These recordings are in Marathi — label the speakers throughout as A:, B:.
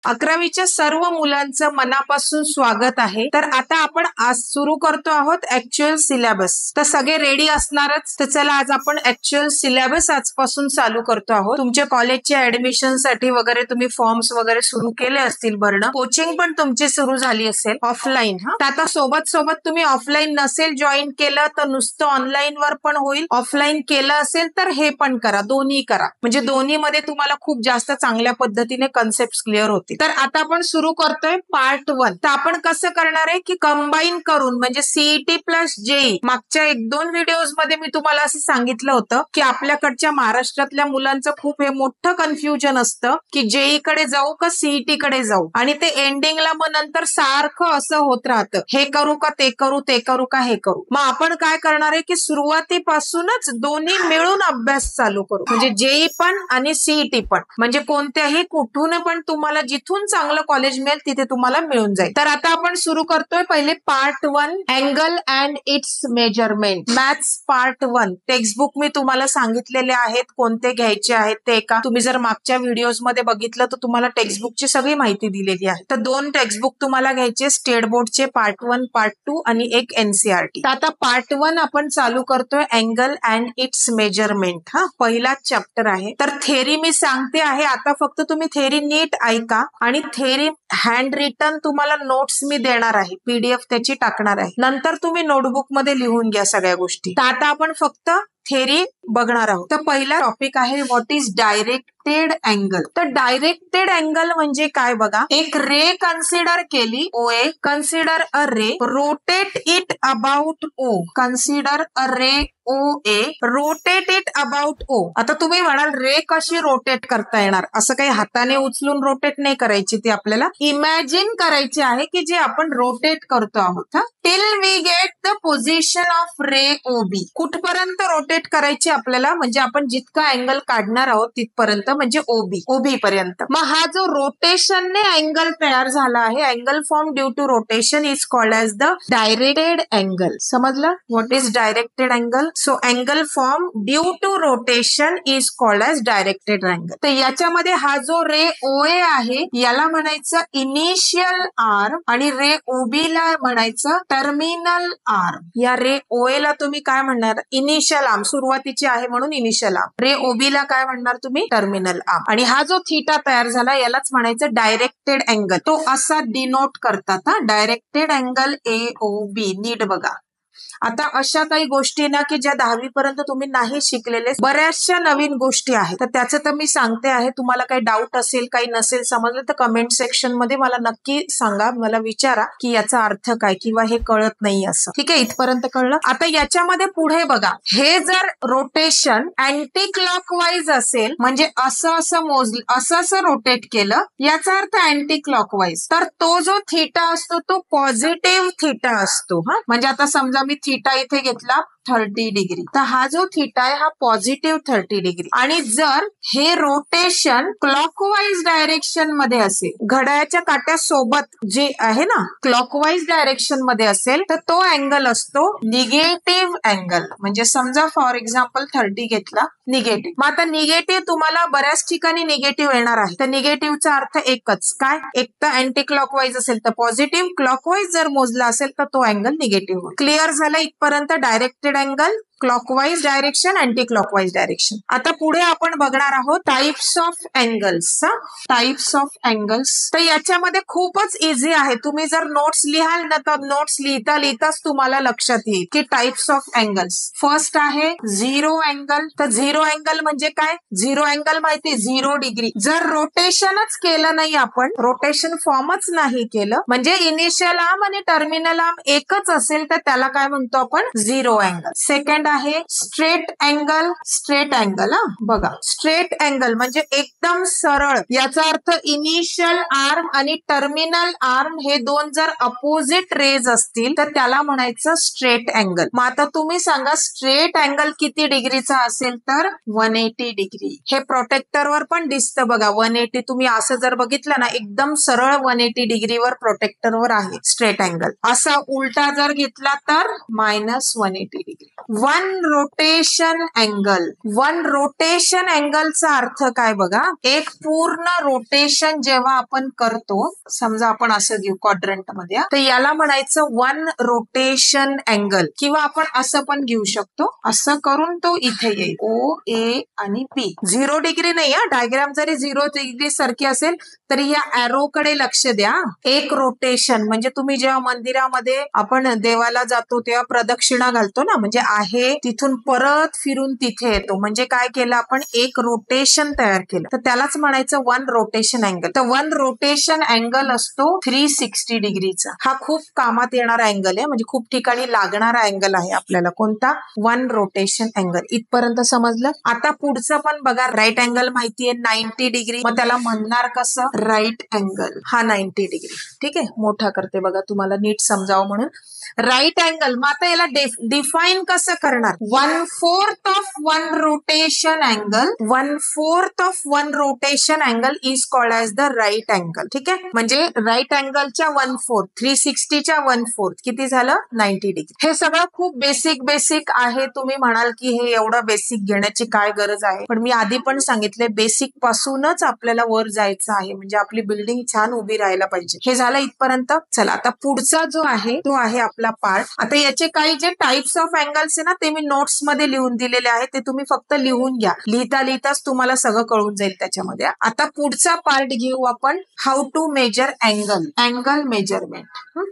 A: 11वीच्या सर्व मुलांचं मनापासून स्वागत आहे. तर आता आपण आज सुरू करतो आहोत ऍक्च्युअल सिलेबस. तर सगळे रेडी असणारच. तर चला आज आपण ऍक्च्युअल सिलेबस आजपासून चालू करतो आहोत. तुमच्या कॉलेजच्या ऍडमिशन साठी वगैरे तुम्ही फॉर्म्स वगैरे सुरू केले असतील भरणं. कोचिंग पण तुमची सुरू झाली असेल ऑफलाईन. तर आता सोबत तुम्ही ऑफलाईन नसेल जॉईन केलं तर नुसतं ऑनलाईन वर पण होईल. ऑफलाईन केलं असेल तर हे पण करा, दोन्ही करा. म्हणजे दोन्ही मध्ये तुम्हाला खूप जास्त चांगल्या पद्धतीने कन्सेप्ट क्लिअर होतील. तर आता आपण सुरू करतोय पार्ट 1. तर आपण कसं करणार आहे की कंबाईन करून म्हणजे सीईटी प्लस जेई. मागच्या 1-2 व्हिडिओज मध्ये मी तुम्हाला असं सांगितलं होतं की आपल्याकडच्या महाराष्ट्रातल्या मुलांचं खूप हे मोठं कन्फ्युजन असतं की जेई कडे जाऊ का सीईटी कडे जाऊ, आणि ते एंडिंगला मग नंतर सारखं असं होत राहतं, हे करू का ते करू, ते करू का हे करू. मग आपण काय करणार आहे की सुरुवातीपासूनच दोन्ही मिळून अभ्यास चालू करू. म्हणजे जेई पण आणि सीईटी पण. म्हणजे कोणत्याही कुठून पण तुम्हाला जिथून चांगलं कॉलेज मिळेल तिथे तुम्हाला मिळून जाईल. तर आता आपण सुरू करतोय पहिले part 1 angle and its measurement. Maths part 1 textbook मी तुम्हाला सांगितलेले आहेत कोणते घ्यायचे आहेत ते. का तुम्ही जर मागच्या व्हिडिओज मध्ये बघितलं तर तुम्हाला टेक्स्टबुकची सगळी माहिती दिलेली आहे. तर 2 टेक्स्टबुक तुम्हाला घ्यायचे, स्टेट बोर्डचे पार्ट 1 पार्ट 2 आणि एक एनसीईआरटी. तर आता पार्ट 1 आपण चालू करतोय अँगल अँड इट्स मेजरमेंट. हा पहिलाच चॅप्टर आहे. तर थेरी मी सांगते आहे, आता फक्त तुम्ही थेरी नीट ऐका आणि थेरी हँड रिटन तुम्हाला नोट्स मी देणार आहे, पीडीएफ त्याची टाकणार आहे. नंतर तुम्ही नोटबुक मध्ये लिहून घ्या सगळ्या गोष्टी. तर आता आपण फक्त थेरी बघणार आहोत. तर पहिला टॉपिक आहे व्हॉट इज डायरेक्टेड अँगल. तर डायरेक्टेड अँगल म्हणजे काय बघा, एक रे कन्सिडर केली OA, consider a ray, rotate it about O, consider a ray OA, rotate it about O. आता तुम्ही म्हणाल रे कशी रोटेट करता येणार, असं काही हाताने उचलून रोटेट नाही करायची, ती आपल्याला इमॅजिन करायची आहे की जे आपण रोटेट करतो आहोत. Till we get the position of ray OB. कुठपर्यंत रोटेट करायची आपल्याला, म्हणजे आपण जितका अँगल काढणार आहोत तिथपर्यंत, म्हणजे OB पर्यंत. मग हा जो रोटेशनने अँगल तयार झाला आहे, angle form due to rotation is called as the directed angle. समजलं what is directed angle? So angle form due to rotation is called as directed angle. तर याच्यामध्ये हा जो रे OA आहे याला म्हणायचं इनिशियल आर्म आणि रे OB ला म्हणायचं टर्मिनल आर्म. या रे OA ला तुम्ही काय म्हणणार, इनिशियल आर्म, सुरुवातीची आहे म्हणून इनिशियल आर्म. रे OB ला काय म्हणणार तुम्ही, टर्मिनल आर्म. आणि हा जो थीटा तयार झाला यालाच म्हणायचं डायरेक्टेड अँगल. तो असा डिनोट करतात. Directed angle AOB. नीट बघा. आता अशा काही गोष्टी ना की ज्या 10वी पर्यंत तुम्ही नाही शिकलेले, बऱ्याचशा नवीन गोष्टी आहेत. तर त्याचं तर मी सांगते आहे. तुम्हाला काही डाऊट असेल, काही नसेल समजलं तर कमेंट सेक्शन मध्ये मला नक्की सांगा, मला विचारा की याचा अर्थ काय किंवा हे कळत नाही असं. ठीक आहे, इथपर्यंत कळलं. आता याच्यामध्ये पुढे बघा, हे जर रोटेशन अँटी क्लॉकवाईज असेल, म्हणजे असं मोजलं, असं रोटेट केलं, याचा अर्थ अँटी क्लॉकवाईज, तर तो जो थीटा असतो तो पॉझिटिव्ह थीटा असतो. म्हणजे आता समजा मी थीटा इथे घेतला 30 डिग्री, तर हा जो थीटा आहे हा पॉझिटिव्ह 30 डिग्री. आणि जर हे रोटेशन क्लॉकवाईज डायरेक्शन मध्ये असेल, घड्याळाच्या काट्यासोबत जे आहे ना क्लॉकवाईज डायरेक्शन मध्ये असेल, तर तो अँगल असतो निगेटिव्ह अँगल. म्हणजे समजा फॉर एक्झाम्पल 30 घेतला, निगेटिव्ह. मग आता निगेटिव्ह तुम्हाला बऱ्याच ठिकाणी निगेटिव्ह येणार आहे. तर निगेटिव्हचा अर्थ एकच काय, एक तर अँटी क्लॉकवाईज असेल तर पॉझिटिव्ह, क्लॉकवाईज जर मोजला असेल तर तो अँगल निगेटिव्ह. क्लिअर झालं इथपर्यंत directed angle, clockwise direction, anti clockwise direction. आता पुढे आपण बघणार आहोत types of angles. Types of angles. तर याच्यामध्ये खूपच इझी आहे. तुम्ही जर नोट्स लिहाल ना तर नोट्स लिहिताच तुम्हाला लक्षात येईल की टाइप्स ऑफ अँगल्स. फर्स्ट आहे झिरो अँगल. तर झिरो अँगल म्हणजे काय, झिरो अँगल माहिती, 0 डिग्री. जर रोटेशनच केलं नाही आपण, रोटेशन फॉर्मच नाही केलं, म्हणजे इनिशियल आर्म आणि टर्मिनल आर्म एकच असेल तर त्याला काय म्हणतो आपण, झिरो अँगल. सेकंड आहे स्ट्रेट अँगल. स्ट्रेट अँगल बघा, स्ट्रेट अँगल म्हणजे एकदम सरळ. याचा अर्थ इनिशियल आर्म आणि टर्मिनल आर्म हे दोन जर अपोजिट रेज असतील तर त्याला म्हणायचं स्ट्रेट अँगल. मग आता तुम्ही सांगा स्ट्रेट अँगल किती डिग्रीचा असेल, तर 180 डिग्री. हे प्रोटेक्टरवर पण दिसतं बघा, 180. तुम्ही असं जर बघितलं ना एकदम सरळ 180 डिग्रीवर प्रोटेक्टरवर आहे स्ट्रेट अँगल. असा उलटा जर घेतला तर -180 degree. One rotation angle. One rotation अँगलचा अर्थ काय बघा, एक पूर्ण रोटेशन जेव्हा आपण करतो, समजा आपण असं घेऊ क्वाड्रंट मध्ये, तर याला म्हणायचं वन रोटेशन अँगल. किंवा आपण असं पण घेऊ शकतो, असं करून तो इथे येईल ओ ए आणि बी. 0 डिग्री नाही हा, डायग्राम जरी 0 डिग्री सारखी असेल तरी या एरो कडे लक्ष द्या. एक रोटेशन म्हणजे तुम्ही जेव्हा मंदिरामध्ये आपण देवाला जातो तेव्हा प्रदक्षिणा घालतो ना, म्हणजे आहे तिथून परत फिरून तिथे येतो, म्हणजे काय केलं आपण, एक रोटेशन तयार केलं, तर त्यालाच म्हणायचं वन रोटेशन अँगल. तर वन रोटेशन अँगल असतो 360 डिग्रीचा. हा खूप कामात येणारा अँगल आहे, म्हणजे खूप ठिकाणी लागणारा अँगल आहे आपल्याला. कोणता? One rotation angle. इथपर्यंत समजलं. आता पुढचं पण बघा, राईट अँगल माहितीये 90 डिग्री, मग त्याला म्हणणार कसं, राईट अँगल. हा 90 डिग्री. ठीक आहे, मोठा करते बघा तुम्हाला नीट समजावं म्हणून. Right angle. मग आता याला डिफाईन कसं करणार, 1/4 of one rotation angle. 1/4 of one rotation angle is called as the right angle. ठीक आहे, म्हणजे राईट अँगलच्या 1/4, 360च्या 1/4 किती झालं, 90 डिग्री. हे सगळं खूप बेसिक आहे. तुम्ही म्हणाल की हे एवढं बेसिक घेण्याची काय गरज आहे, पण मी आधी पण सांगितले बेसिक पासूनच आपल्याला वर जायचं आहे, म्हणजे आपली बिल्डिंग छान उभी राहायला पाहिजे. हे झालं इथपर्यंत. चला आता पुढचा जो आहे तो आहे आपला पार्ट. आता याचे काही जे टाइप्स ऑफ अँगल्स आहे ना, ते मी नोट्स मध्ये लिहून दिलेले आहे, ते तुम्ही फक्त लिहून घ्या. लिहिताच तुम्हाला सगळं कळून जाईल त्याच्यामध्ये. आता पुढचा पार्ट घेऊ आपण, how to measure angle. Angle measurement.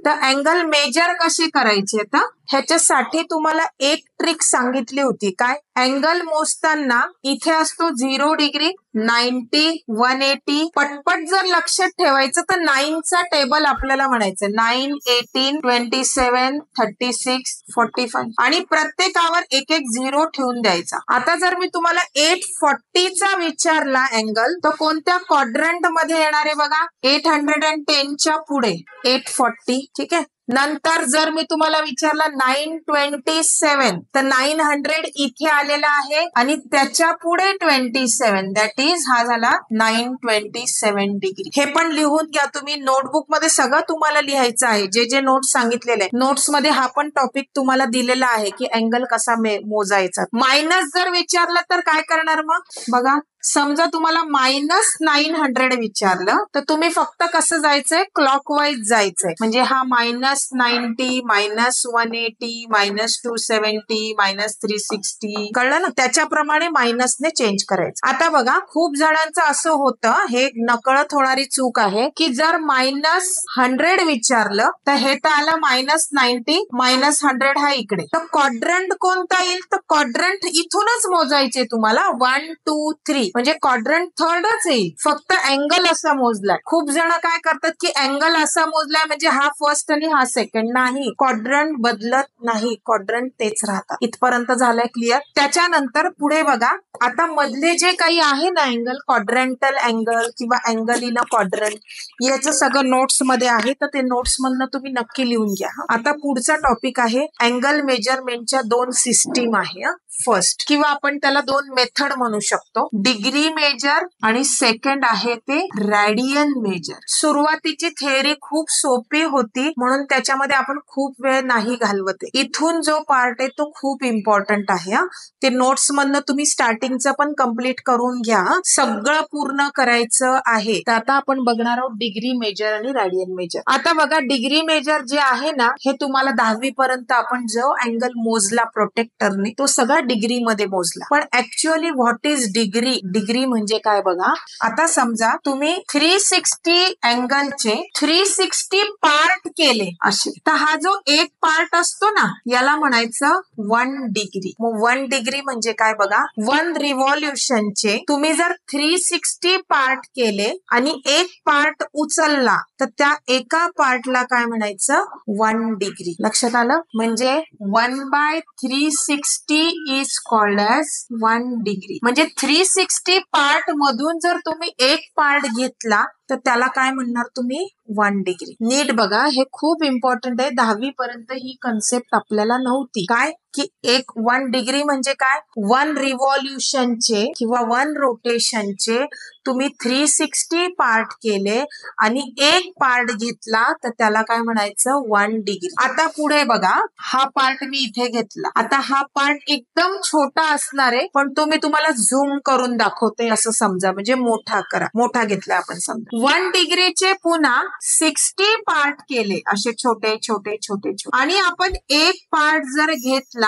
A: तर अँगल मेजर कशी करायची, आता ह्याच्यासाठी तुम्हाला एक ट्रिक सांगितली होती. काय, अँगल मोजताना इथे असतो 0 डिग्री, 90, 180. पटपट जर लक्षात ठेवायचं तर 9चा टेबल आपल्याला म्हणायचं 9, 18, 27, 36, 45 आणि प्रत्येकावर एक 0 ठेवून द्यायचा. आता जर मी तुम्हाला 840चा विचारला अँगल, तर कोणत्या क्वाड्रंट मध्ये येणार आहे बघा, 810च्या पुढे 840. ठीक आहे. नंतर जर मी तुम्हाला विचारला 927, तर 900 इथे आलेला आहे आणि त्याच्या पुढे 27, दॅट इज हा झाला 927 डिग्री. हे पण लिहून घ्या तुम्ही. नोटबुक मध्ये सगळं तुम्हाला लिहायचं आहे, जे जे नोट्स सांगितलेले आहे. नोट्स मध्ये हा पण टॉपिक तुम्हाला दिलेला आहे की अँगल कसा मोजायचा. मायनस जर विचारलं तर काय करणार मग बघा, समजा तुम्हाला -900 विचारलं, तर तुम्ही फक्त कसं जायचंय, क्लॉकवाईज जायचंय. म्हणजे हा -90, -180, -270, -360, कळलं ना, त्याच्याप्रमाणे मायनसने चेंज करायचं. आता बघा, खूप जणांचं असं होतं, हे नकळत होणारी चूक आहे, की जर -100 विचारलं तर हे तर आलं -90, -100 हा इकडे, तर क्वाड्रंट कोणता येईल, तर क्वाड्रंट इथूनच मोजायचे तुम्हाला 1, 2, 3, म्हणजे क्वाड्रंट थर्डच येईल. फक्त अँगल असा मोजलाय. खूप जण काय करतात की अँगल असा मोजलाय म्हणजे हा फर्स्ट आणि हा सेकंड. नाही, क्वाड्रंट बदलत नाही, क्वाड्रंट तेच राहतात. इथपर्यंत झालंय क्लिअर. त्याच्यानंतर पुढे बघा, आता मधले जे काही आहे ना अँगल, क्वाड्रंटल अँगल किंवा अँगल इन अ क्वाड्रंट, याचं सगळं नोट्स मध्ये आहे, तर ते नोट्स मधनं तुम्ही नक्की लिहून घ्या. आता पुढचा टॉपिक आहे अँगल मेजरमेंटच्या 2 सिस्टीम आहे. फर्स्ट, किंवा आपण त्याला 2 मेथड म्हणू शकतो, डिग्री मेजर आणि सेकंड आहे ते रॅडियन मेजर. सुरुवातीची थेअरी खूप सोपी होती म्हणून त्याच्यामध्ये आपण खूप वेळ नाही घालवते. इथून जो पार्ट आहे तो खूप इम्पॉर्टंट आहे. ते नोट्स मधनं तुम्ही स्टार्टिंगचं पण कम्प्लीट करून घ्या. सगळं पूर्ण करायचं आहे. तर आता आपण बघणार आहोत डिग्री मेजर आणि रॅडियन मेजर. आता बघा, डिग्री मेजर जे आहे ना, हे तुम्हाला 10वी पर्यंत आपण जो अँगल मोजला प्रोटेक्टरने, तो सगळा डिग्री मध्ये मोजला. पण actually what is degree, degree म्हणजे काय बघा. आता समजा तुम्ही 360 अँगलचे 360 पार्ट केले असे, तर हा जो एक पार्ट असतो ना, याला म्हणायचं 1 डिग्री. मग 1 डिग्री म्हणजे काय बघा, 1 रिव्हॉल्युशनचे तुम्ही जर 360 पार्ट केले आणि एक पार्ट उचलला, तर त्या एका पार्टला काय म्हणायचं, 1 डिग्री. लक्षात आलं. म्हणजे 1/360 इज कॉल्ड ॲज 1 डिग्री. म्हणजे 360 पार्ट मधून जर तुम्ही एक पार्ट घेतला तर त्याला काय म्हणणार तुम्ही 1 डिग्री. नीट बघा, हे खूप इम्पॉर्टंट आहे. 10वी पर्यंत ही कन्सेप्ट आपल्याला नव्हती. काय की 1 डिग्री म्हणजे काय, 1 रिव्हॉल्युशनचे किंवा 1 रोटेशनचे तुम्ही 360 पार्ट केले आणि एक पार्ट घेतला तर त्याला काय म्हणायचं 1 डिग्री. आता पुढे बघा, हा पार्ट मी इथे घेतला. आता हा पार्ट एकदम छोटा असणार आहे, पण तो मी तुम्हाला झूम करून दाखवते असं समजा, म्हणजे मोठा करा. मोठा घेतला आपण समजा. 1 डिग्रीचे पुन्हा 60 पार्ट केले, असे छोटे छोटे छोटे छोटे, आणि आपण एक पार्ट जर घेतला,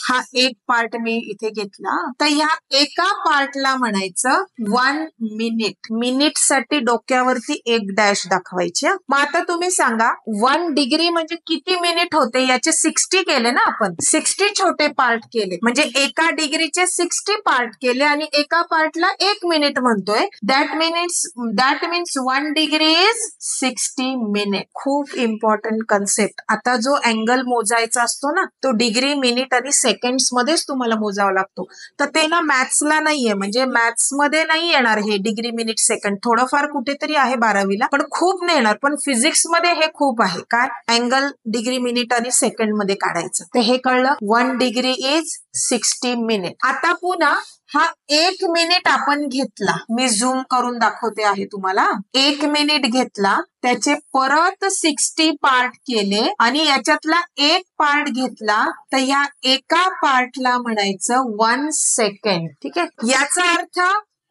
A: हा एक पार्ट मी इथे घेतला, तर ह्या एका पार्टला म्हणायचं 1 मिनिट. मिनिट साठी डोक्यावरती एक डॅश दाखवायचे. मग आता तुम्ही सांगा 1 डिग्री म्हणजे किती मिनिट होते, याचे 60 केले ना आपण, 60 छोटे पार्ट केले, म्हणजे एका डिग्रीचे 60 पार्ट केले आणि एका पार्टला 1 मिनिट म्हणतोय. That means 1 degree is 60 minute. खूप इम्पॉर्टंट कन्सेप्ट. आता जो अँगल मोजायचा असतो ना, तो डिग्री, मिनिट आणि सेकंड्स मध्येच तुम्हाला मोजावा लागतो. तर ते ना मॅथ्सला नाहीये, म्हणजे मॅथ्स मध्ये नाही येणार हे डिग्री, मिनिट, सेकंड. थोडंफार कुठेतरी आहे 12वीला, पण खूप नाही येणार. पण फिजिक्स मध्ये हे खूप आहे. काय, अँगल डिग्री, मिनिट आणि सेकंड मध्ये काढायचं. तर हे कळलं. 1 डिग्री इज 60 मिनिट. आता पुन्हा हा 1 मिनिट आपण घेतला, मी झूम करून दाखवते आहे तुम्हाला. 1 मिनिट घेतला, त्याचे परत 60 पार्ट केले आणि याच्यातला एक पार्ट घेतला, तर ह्या एका पार्टला म्हणायचं 1 सेकंड. ठीक आहे, याचा अर्थ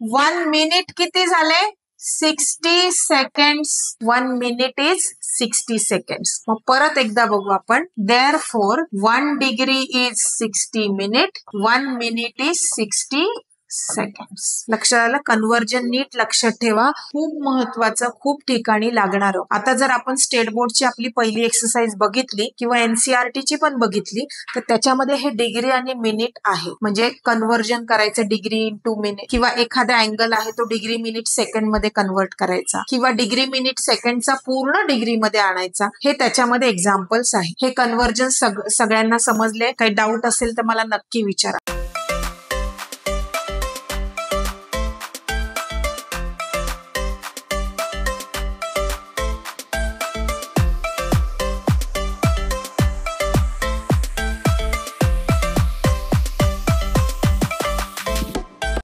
A: 1 मिनिट किती झाले, 60 सेकंड्स. 1 minute is 60 seconds. मग परत एकदा बघू आपण. Therefore 1 degree is 60 minute, 1 minute is 60 seconds. लक्षात आलं. कन्व्हर्जन नीट लक्षात ठेवा, खूप महत्वाचं, खूप ठिकाणी लागणार. आता जर आपण स्टेट बोर्डची आपली पहिली एक्सरसाइज बघितली किंवा एनसीआरटीची पण बघितली, तर त्याच्यामध्ये हे डिग्री आणि मिनिट आहे. म्हणजे कन्व्हर्जन करायचं डिग्री इंटू मिनिट, किंवा एखादा अँगल आहे तो डिग्री, मिनिट, सेकंड मध्ये कन्व्हर्ट करायचा, किंवा डिग्री, मिनिट, सेकंडचा पूर्ण डिग्री मध्ये आणायचा. हे त्याच्यामध्ये एक्झाम्पल्स आहे. हे कन्व्हर्जन सगळ्यांना समजले? काही डाऊट असेल तर मला नक्की विचारा.